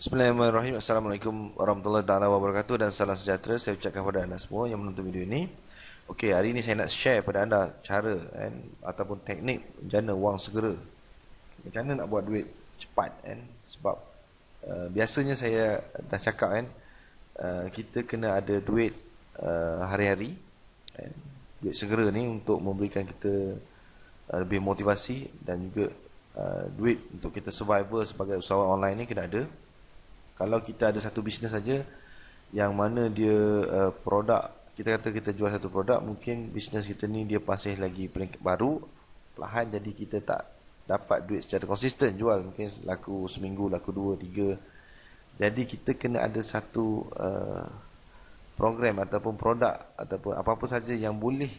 Bismillahirrahmanirrahim. Assalamualaikum warahmatullahi taala wabarakatuh dan salam sejahtera saya ucapkan kepada anda semua yang menonton video ini. Okey, hari ini saya nak share pada anda cara ataupun teknik jana wang segera. Macam mana nak buat duit cepat sebab biasanya saya dah cakap kita kena ada duit hari-hari duit segera ni untuk memberikan kita lebih motivasi dan juga duit untuk kita survival sebagai usahawan online ni kena ada. Kalau kita ada satu bisnes saja yang mana dia produk, kita kata kita jual satu produk, mungkin bisnes kita ni dia masih lagi peringkat baru, perlahan jadi kita tak dapat duit secara konsisten jual, mungkin laku seminggu, laku 2, 3. Jadi kita kena ada satu program ataupun produk ataupun apa-apa saja yang boleh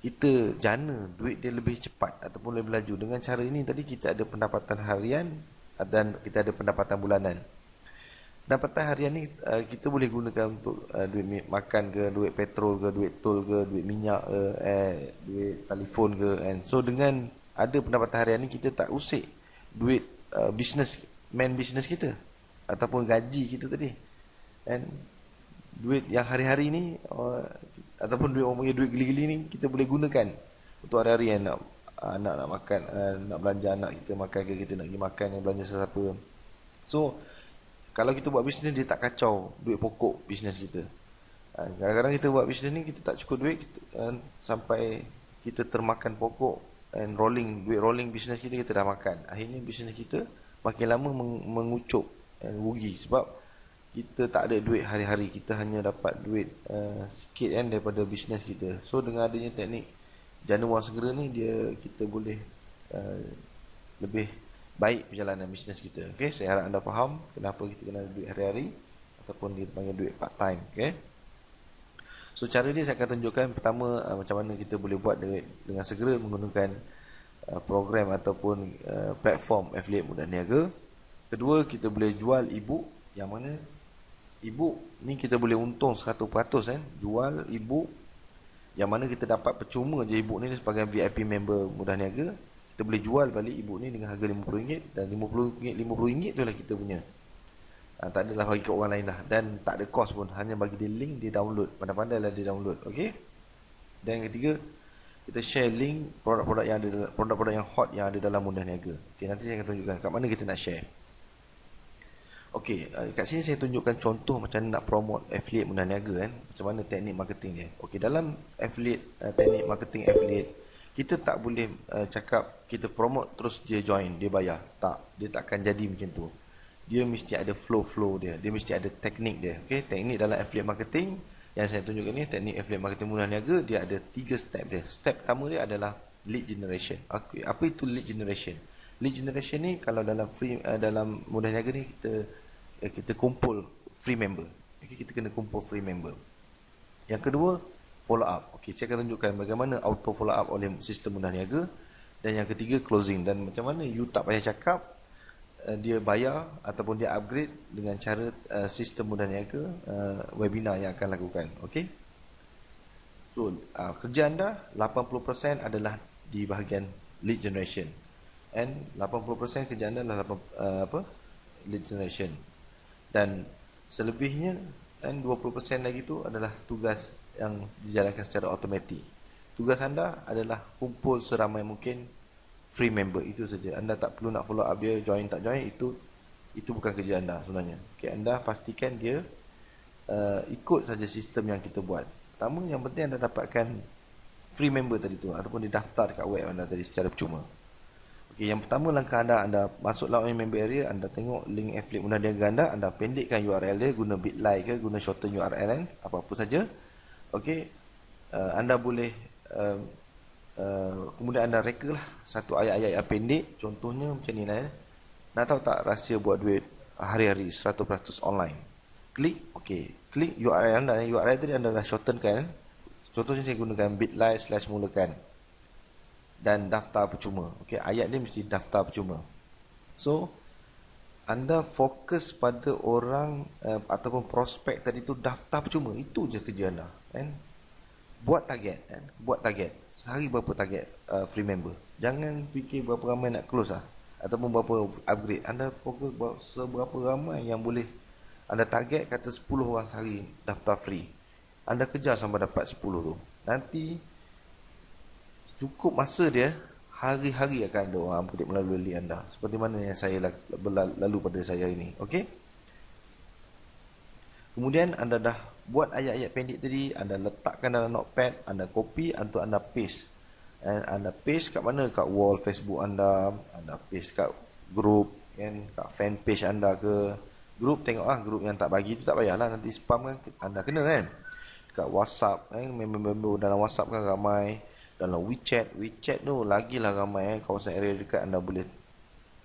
kita jana duit dia lebih cepat ataupun lebih laju. Dengan cara ini tadi kita ada pendapatan harian dan kita ada pendapatan bulanan. Pendapatan harian ni kita boleh gunakan untuk duit makan ke, duit petrol ke, duit tol ke, duit minyak ke, duit telefon ke. So dengan ada pendapatan harian ni kita tak usik duit business, main business kita ataupun gaji kita tadi. Duit yang hari-hari ni ataupun duit orang panggil duit geli-geli ni kita boleh gunakan untuk hari-hari nak anak nak makan, nak belanja anak kita makan ke, kita nak pergi makan, belanja sesiapa. So kalau kita buat bisnes dia tak kacau duit pokok bisnes kita. Kadang-kadang kita buat bisnes ni kita tak cukup duit sampai kita termakan pokok duit rolling bisnes kita dah makan. Akhirnya bisnes kita makin lama mengucup rugi sebab kita tak ada duit hari-hari, kita hanya dapat duit sikit daripada bisnes kita. So dengan adanya teknik jana wang segera ni kita boleh lebih baik perjalanan bisnes kita. Okey, saya harap anda faham kenapa kita kena duit hari-hari ataupun dipanggil duit part time. Okey. So cara ni saya akan tunjukkan pertama macam mana kita boleh buat dengan segera menggunakan program ataupun platform affiliate mudah niaga. Kedua, kita boleh jual e-book yang mana e-book ni kita boleh untung 100% jual e-book yang mana kita dapat percuma je e-book ni sebagai VIP member mudah niaga. Kita boleh jual balik e-book ni dengan harga RM50 dan RM50 tu lah kita punya. Tak adalah bagi ke orang lain lah dan tak ada cost pun, hanya bagi dia link, dia download, pandai-pandai lah dia download. Okey. Dan yang ketiga, kita share link produk-produk yang hot yang ada dalam mudah niaga. Okey, nanti saya akan tunjukkan kat mana kita nak share. Okey, kat sini saya tunjukkan contoh macam mana nak promote affiliate mudah niaga macam mana teknik marketing dia. Okey, dalam teknik marketing affiliate kita tak boleh cakap kita promote terus dia join, dia bayar. Tak, dia takkan jadi macam tu. Dia mesti ada flow dia. Dia mesti ada teknik dia. Okey, teknik dalam affiliate marketing yang saya tunjukkan ni, teknik affiliate marketing mudah niaga, dia ada 3 step dia. Step pertama dia adalah lead generation. Okay, apa itu lead generation? Lead generation ni kalau dalam mudah niaga ni kita kumpul free member. Okay, kita kena kumpul free member. Yang kedua, follow up. Okey, saya akan tunjukkan bagaimana auto follow up oleh sistem mudah niaga. Dan yang ketiga, closing. Dan macam mana you tak payah cakap, dia bayar ataupun dia upgrade dengan cara sistem mudah niaga webinar yang akan lakukan. Okey. So, kerja anda 80% adalah di bahagian lead generation. And 80% kerja anda adalah lead generation. Dan selebihnya 20% lagi tu adalah tugas yang dijalankan secara automatik. Tugas anda adalah kumpul seramai mungkin free member, itu saja. Anda tak perlu nak follow up dia join tak join, itu bukan kerja anda sebenarnya. Okay, anda pastikan dia ikut saja sistem yang kita buat. Pertama, yang penting anda dapatkan free member tadi tu ataupun dia daftar dekat web anda tadi secara percuma. Okay, yang pertama langkah anda masuk login member area, anda tengok link affiliate mudah niaga anda pendekkan URL dia guna bitly ke, guna shorten URL apa-apa saja. Okey, anda boleh kemudian anda reka lah satu ayat-ayat yang pendek. Contohnya macam ni lah. Nak tahu tak rahsia buat duit hari-hari 100% online? Klik, okey, klik URL anda. URL tadi anda dah shorten kan. Contohnya saya gunakan bitly/mulakan dan daftar percuma. Okey, ayat ni mesti daftar percuma. So anda fokus pada orang ataupun prospek tadi tu daftar percuma. Itu je kerja anda. Buat target. Sehari berapa target free member. Jangan fikir berapa ramai nak close lah. ataupun berapa upgrade. Anda fokus seberapa ramai yang boleh anda target, kata 10 orang sehari daftar free. Anda kejar sampai dapat 10 tu. Nanti cukup masa dia, hari-hari akan ada orang upgrade melalui anda. Seperti mana yang saya lalu pada saya ini. Okey? Kemudian anda dah buat ayat-ayat pendek tadi, anda letakkan dalam notepad, anda copy untuk anda paste. And anda paste kat mana? Kat wall Facebook anda paste kat group, kan, kat fan page anda ke. Grup, tengok grup yang tak bagi tu tak payahlah, nanti spam kan anda kena kan. Kat WhatsApp kan, member-member dalam WhatsApp kan ramai. Dalam WeChat tu lagilah ramai kawasan area dekat anda boleh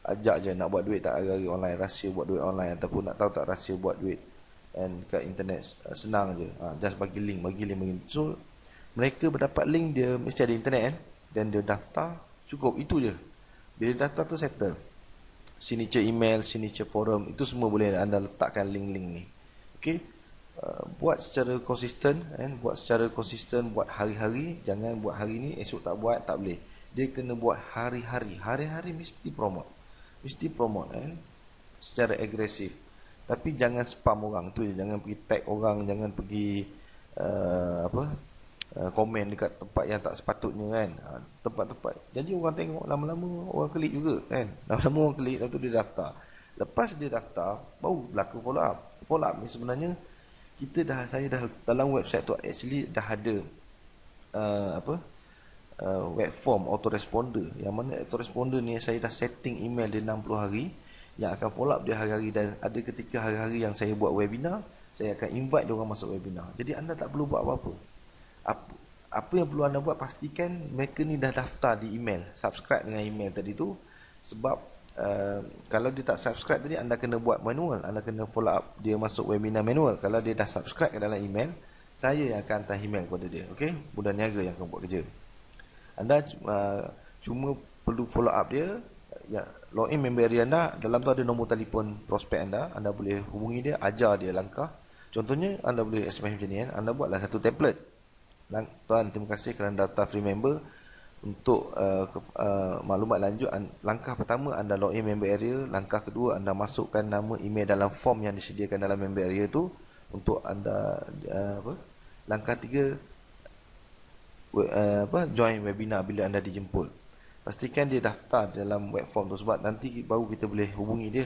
ajak je nak buat duit tak hari-hari online, rahsia buat duit online, ataupun nak tahu tak rahsia buat duit and kat internet, senang je. Just bagi link. So mereka berdapat link, dia mesti ada internet kan, dan dia daftar, cukup itu je. Bila daftar tu settle. Signature email, signature forum, itu semua boleh anda letakkan link-link ni. Okey, buat secara konsisten, buat hari-hari. Jangan buat hari ni, esok tak buat, tak boleh. Dia kena buat hari-hari mesti promote kan, secara agresif. Tapi jangan spam orang tu je. Jangan pergi tag orang, jangan pergi komen dekat tempat yang tak sepatutnya kan. Tempat-tempat, jadi orang tengok, lama-lama orang klik juga kan. Lama-lama orang klik, lepas tu dia daftar. Lepas dia daftar, baru berlaku follow up ni sebenarnya saya dah dalam website tu actually dah ada web form autoresponder, yang mana autoresponder ni saya dah setting email dia 60 hari yang akan follow up dia hari-hari. Dan ada ketika hari-hari yang saya buat webinar, saya akan invite dia orang masuk webinar. Jadi anda tak perlu buat apa-apa. Apa yang perlu anda buat, pastikan mereka ni dah daftar di email, subscribe dengan email tadi tu. Sebab kalau dia tak subscribe tadi, anda kena buat manual, anda kena follow up dia masuk webinar manual. Kalau dia dah subscribe ke dalam email, saya yang akan hantar email kepada dia. Okey, budak niaga yang akan buat kerja. Anda cuma perlu follow up dia, ya, login member area anda. Dalam tu ada nombor telefon prospek anda boleh hubungi dia, ajar dia langkah. Contohnya anda boleh SMS macam ni kan, anda buatlah satu template. Tuan, terima kasih kerana daftar free member. Untuk maklumat lanjut, langkah pertama anda login member area. Langkah kedua, anda masukkan nama email dalam form yang disediakan dalam member area tu. Untuk anda langkah tiga, join webinar bila anda dijemput. Pastikan dia daftar dalam web form tu, sebab nanti baru kita boleh hubungi dia.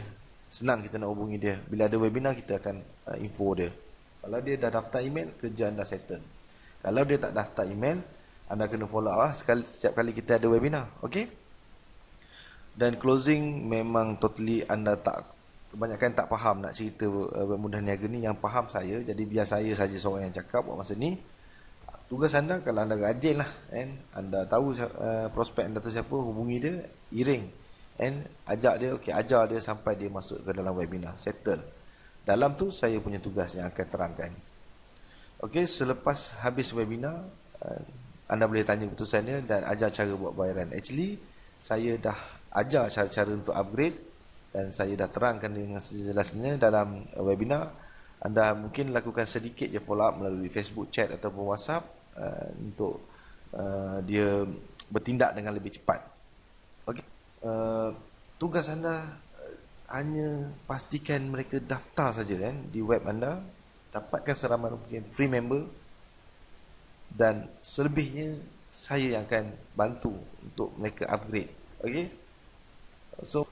Senang kita nak hubungi dia. Bila ada webinar, kita akan info dia. Kalau dia dah daftar email, kerja anda settle. Kalau dia tak daftar email, anda kena follow up setiap kali kita ada webinar. Okey? Dan closing, memang totally anda kebanyakan tak faham nak cerita mudah niaga ni. Yang faham saya, jadi biar saya saja seorang yang cakap buat masa ni. Tugas anda, kalau anda rajin lah kan, anda tahu prospek anda tu siapa, hubungi dia, iring and ajar dia sampai dia masuk ke dalam webinar, settle. Dalam tu saya punya tugas yang akan terangkan. Okey, selepas habis webinar, anda boleh tanya keputusan dia dan ajar cara buat bayaran. Actually, saya dah ajar cara-cara untuk upgrade dan saya dah terangkan dengan sejelasnya dalam webinar. Anda mungkin lakukan sedikit je follow up melalui Facebook chat ataupun WhatsApp untuk dia bertindak dengan lebih cepat. Okey, tugas anda hanya pastikan mereka daftar saja kan di web anda. Dapatkan seramai mungkin free member, dan selebihnya saya yang akan bantu untuk mereka upgrade. Okey, so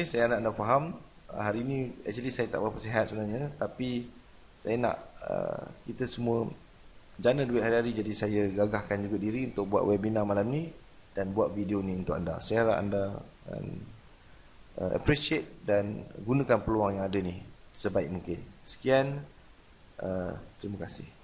saya nak anda faham. Hari ni actually saya tak berapa sihat sebenarnya, tapi saya nak kita semua jana duit hari-hari. Jadi saya gagahkan juga diri untuk buat webinar malam ni dan buat video ni untuk anda. Saya harap anda appreciate dan gunakan peluang yang ada ni sebaik mungkin. Sekian, terima kasih.